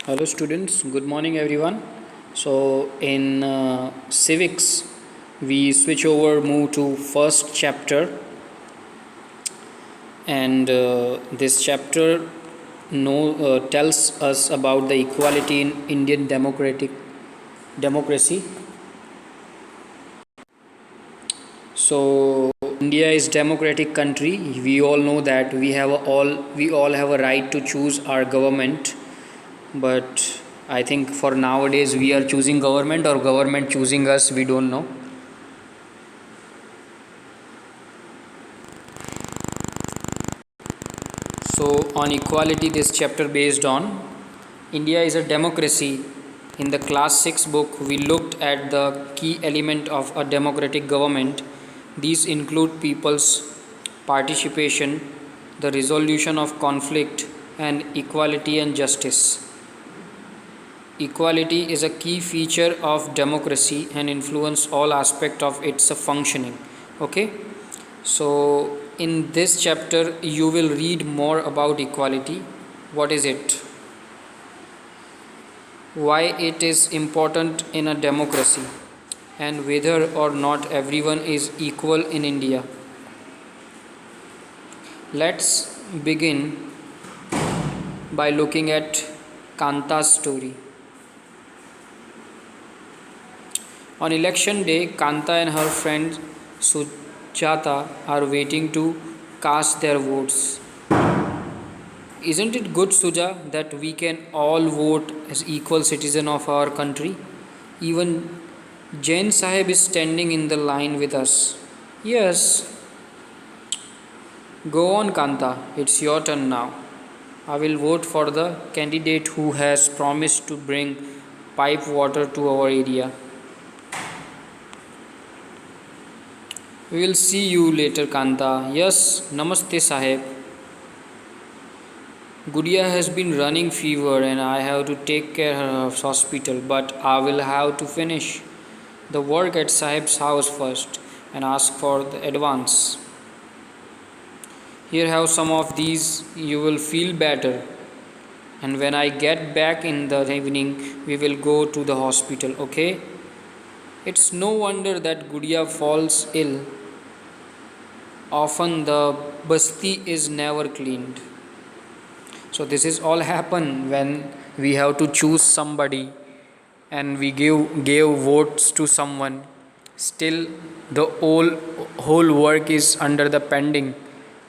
Hello, students. Good morning, everyone. So, in civics, we switch over, move to first chapter, and this chapter tells us about the equality in Indian democratic democracy. So, India is democratic country. We all know that we all have a right to choose our government, but I think for nowadays we are choosing government or government choosing us, we don't know. So on equality, this chapter based on India is a democracy. In the class 6 book, we looked at the key element of a democratic government. These include people's participation, the resolution of conflict, and equality and justice. Equality is a key feature of democracy and influence all aspect of its functioning. Okay, so in this chapter you will read more about equality. What is it? Why it is important in a democracy, and whether or not everyone is equal in India. Let's begin by looking at Kanta's story. On election day, Kanta and her friend Sujata are waiting to cast their votes. Isn't it good, Suja, that we can all vote as equal citizen of our country? Even Jain Sahib is standing in the line with us. Yes, go on, Kanta. It's your turn now. I will vote for the candidate who has promised to bring pipe water to our area. We will see you later, Kanta. Yes, Namaste, Sahib. Gudia has been running fever and I have to take care of her hospital, but I will have to finish the work at Sahib's house first and ask for the advance. Here have some of these, you will feel better. And when I get back in the evening, we will go to the hospital, okay? It's no wonder that Gudia falls ill. Often the basti is never cleaned. So this is all happen when we have to choose somebody and we gave votes to someone. Still the whole work is under the pending.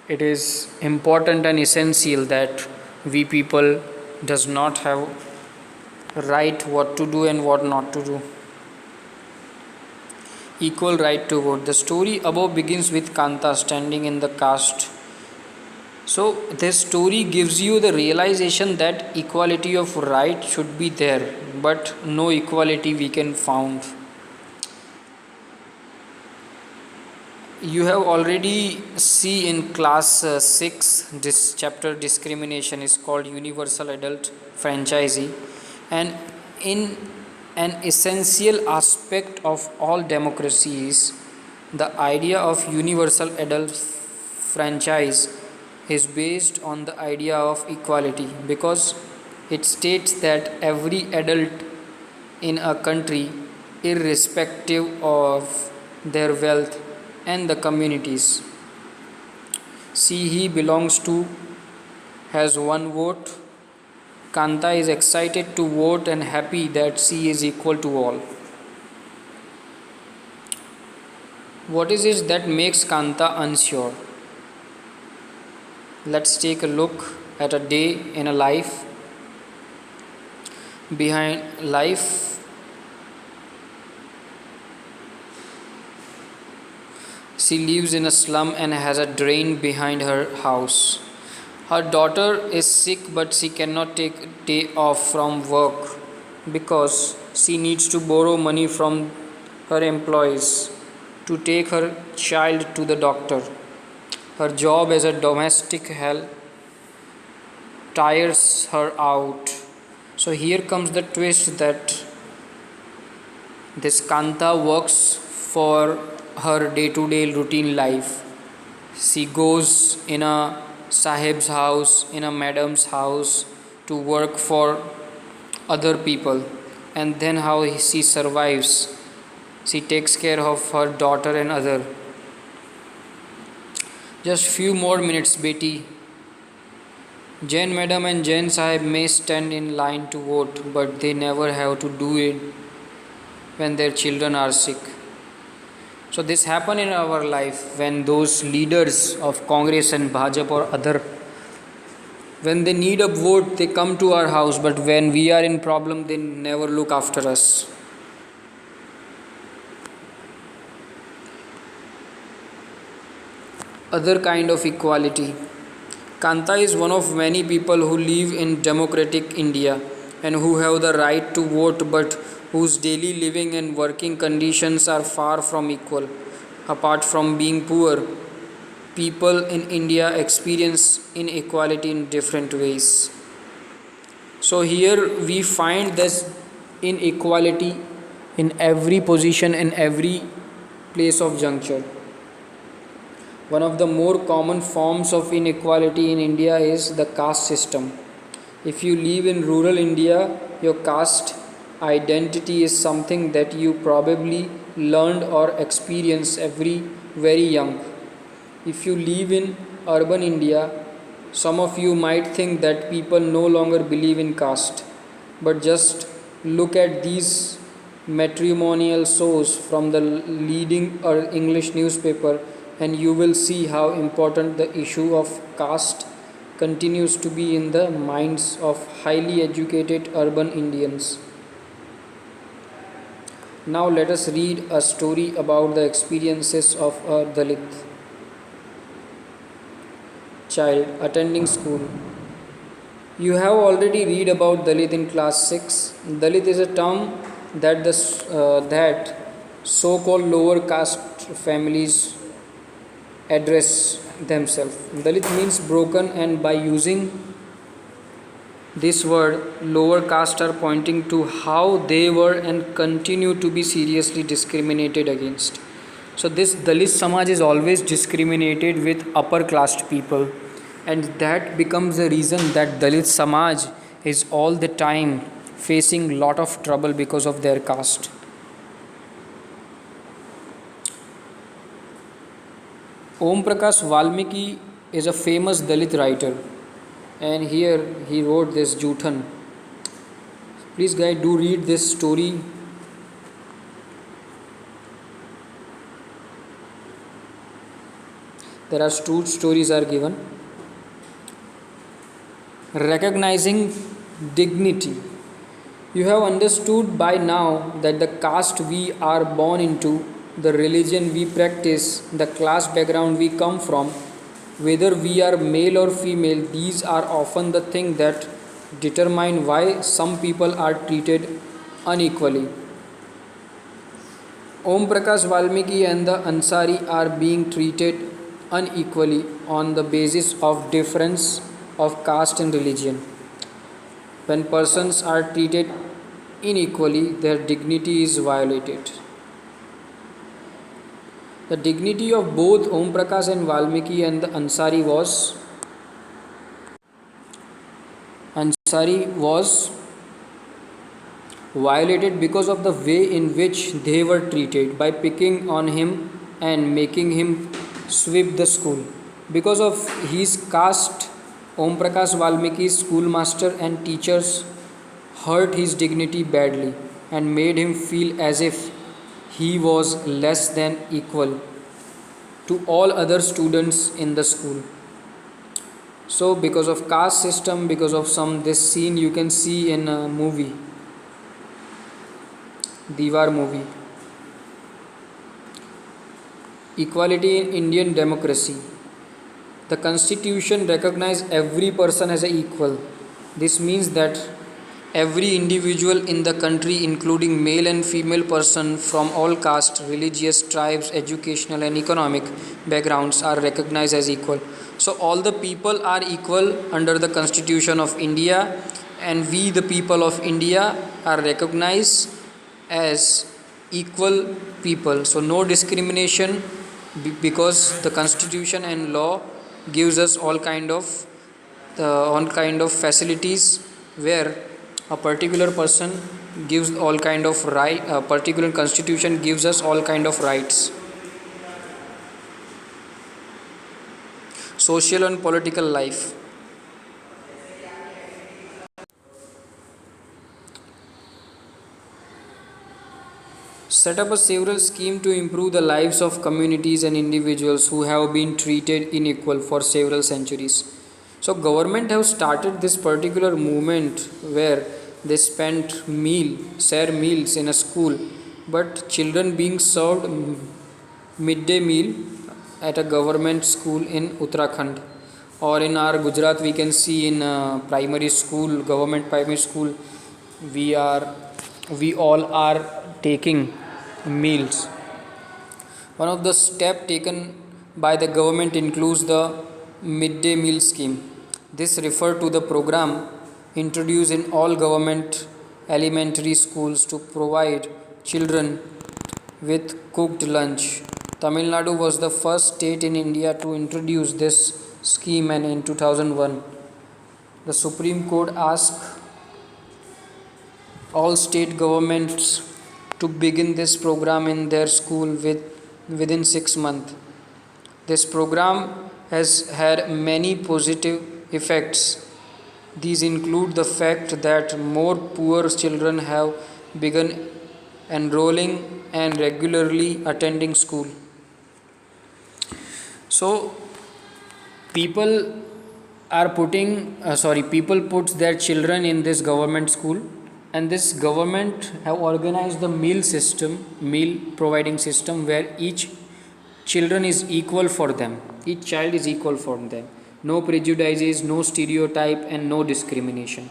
It is important and essential that we people does not have right what to do and what not to do. Equal right to vote. The story above begins with Kanta standing in the caste. So this story gives you the realization that equality of right should be there, but no equality we can found. You have already see in class 6 this chapter discrimination is called universal adult franchisee, and in an essential aspect of all democracies, the idea of universal adult franchise is based on the idea of equality because it states that every adult in a country, irrespective of their wealth and the communities see he belongs to, has one vote. Kanta is excited to vote and happy that she is equal to all. What is it that makes Kanta unsure? Let's take a look at a day in a life. Behind life, she lives in a slum and has a drain behind her house. Her daughter is sick, but she cannot take a day off from work because she needs to borrow money from her employees to take her child to the doctor. Her job as a domestic help tires her out. So here comes the twist that this Kanta works for her day to day routine life. She goes in a Sahib's house, in a madam's house to work for other people, and then how she survives. She takes care of her daughter and other. Just few more minutes, Betty. Jain madam and Jain sahib may stand in line to vote, but they never have to do it when their children are sick. So this happen in our life when those leaders of Congress and Bhajap or other, when they need a vote, they come to our house, but when we are in problem, they never look after us. Other kind of equality. Kanta is one of many people who live in democratic India and who have the right to vote, but whose daily living and working conditions are far from equal. Apart from being poor, people in India experience inequality in different ways. So here we find this inequality in every position, in every place of juncture. One of the more common forms of inequality in India is the caste system. If you live in rural India, your caste identity is something that you probably learned or experienced very young. If you live in urban India, some of you might think that people no longer believe in caste. But just look at these matrimonial shows from the leading English newspaper and you will see how important the issue of caste continues to be in the minds of highly educated urban Indians. Now let us read a story about the experiences of a Dalit child attending school. You have already read about Dalit in class 6. Dalit is a term that so-called lower caste families address themselves. Dalit means broken, and by using this word, lower caste are pointing to how they were and continue to be seriously discriminated against. So this Dalit Samaj is always discriminated with upper caste people, and that becomes the reason that Dalit Samaj is all the time facing lot of trouble because of their caste. Om Prakash Valmiki is a famous Dalit writer, and here he wrote this Juthan. Please guys, do read this story. There are two stories are given. Recognizing dignity. You have understood by now that the caste we are born into, the religion we practice, the class background we come from, whether we are male or female, these are often the things that determine why some people are treated unequally. Om Prakash Valmiki and the Ansari are being treated unequally on the basis of difference of caste and religion. When persons are treated unequally, their dignity is violated. The dignity of both Om Prakash and Valmiki and the Ansari was violated because of the way in which they were treated by picking on him and making him sweep the school. Because of his caste, Om Prakash Valmiki's schoolmaster and teachers hurt his dignity badly and made him feel as if he was less than equal to all other students in the school. So because of caste system, because of some this scene you can see in a movie, Diwar movie. Equality in Indian democracy. The constitution recognizes every person as equal. This means that every individual in the country, including male and female person from all castes, religious, tribes, educational and economic backgrounds, are recognized as equal. So all the people are equal under the Constitution of India, and we the people of India are recognized as equal people. So no discrimination, because the Constitution and law gives us all kind of facilities where A particular person gives all kind of right. A particular constitution gives us all kind of rights. Social and political life. Set up a several scheme to improve the lives of communities and individuals who have been treated unequal for several centuries. So government have started this particular movement where they spent share meals in a school, but children being served midday meal at a government school in Uttarakhand, or in our Gujarat we can see in primary school, government primary school, we are we all are taking meals. One of the steps taken by the government includes the midday meal scheme. This refers to the program introduced in all government elementary schools to provide children with cooked lunch. Tamil Nadu was the first state in India to introduce this scheme, and in 2001 the Supreme Court asked all state governments to begin this program in their school within 6 months. This program has had many positive effects. These include the fact that more poor children have begun enrolling and regularly attending school. So people people put their children in this government school, and this government have organized the meal providing system, where each children is equal for them, each child is equal for them, no prejudices, no stereotype, and no discrimination.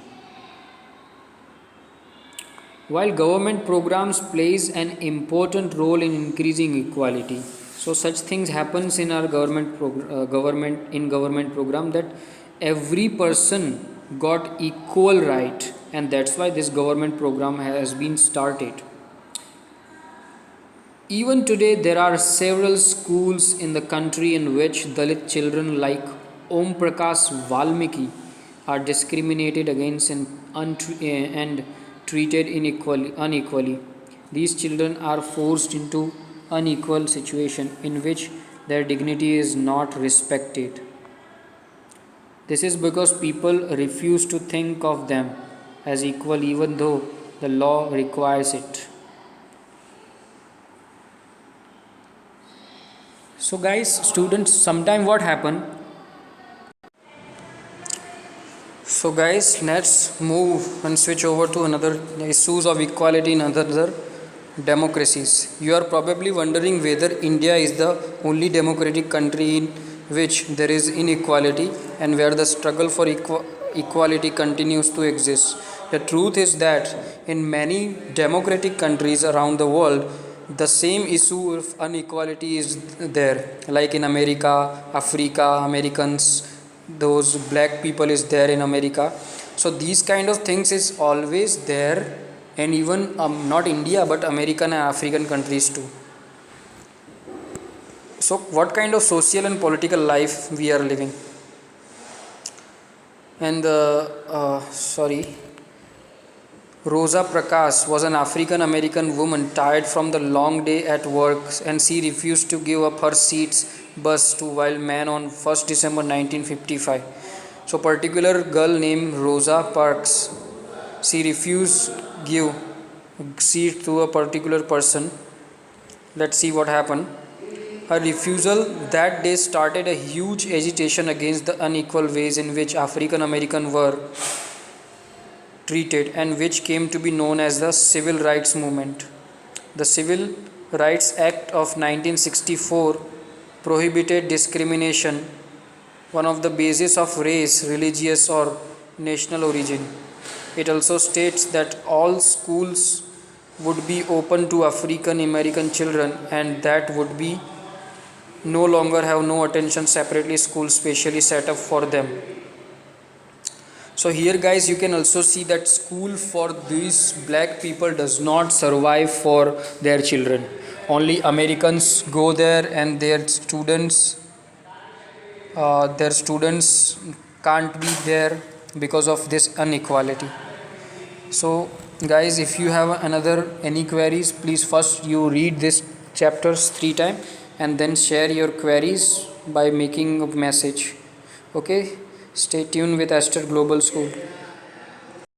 While government programs plays an important role in increasing equality, so such things happens in our government program, that every person got equal right, and that's why this government program has been started. Even today there are several schools in the country in which Dalit children like Om Prakash Valmiki are discriminated against and treated unequally. These children are forced into unequal situation in which their dignity is not respected. This is because people refuse to think of them as equal even though the law requires it. So guys, students, sometime what happen? So guys, let's move and switch over to another issues of equality in other democracies. You are probably wondering whether India is the only democratic country in which there is inequality and where the struggle for equality continues to exist. The truth is that in many democratic countries around the world, the same issue of inequality is there, like in America, Africa, Americans, those black people is there in America. So these kind of things is always there, and even not India but American and African countries too. So what kind of social and political life we are living? And Rosa Prakash was an African American woman tired from the long day at work, and she refused to give up her seat's bus to wild man on 1st December 1955. So particular girl named Rosa Parks, she refused give seat to a particular person. Let's see what happened. Her refusal that day started a huge agitation against the unequal ways in which African Americans were treated, and which came to be known as the Civil Rights Movement. The Civil Rights Act of 1964 prohibited discrimination one of the basis of race, religious, or national origin. It also states that all schools would be open to African American children, and that would be no longer have no attention separately schools specially set up for them. So here guys, you can also see that school for these black people does not survive for their children. Only Americans go there, and their students can't be there because of this inequality. So guys, if you have another any queries, please first you read this chapters 3 times and then share your queries by making a message. Okay, stay tuned with Aster Global School.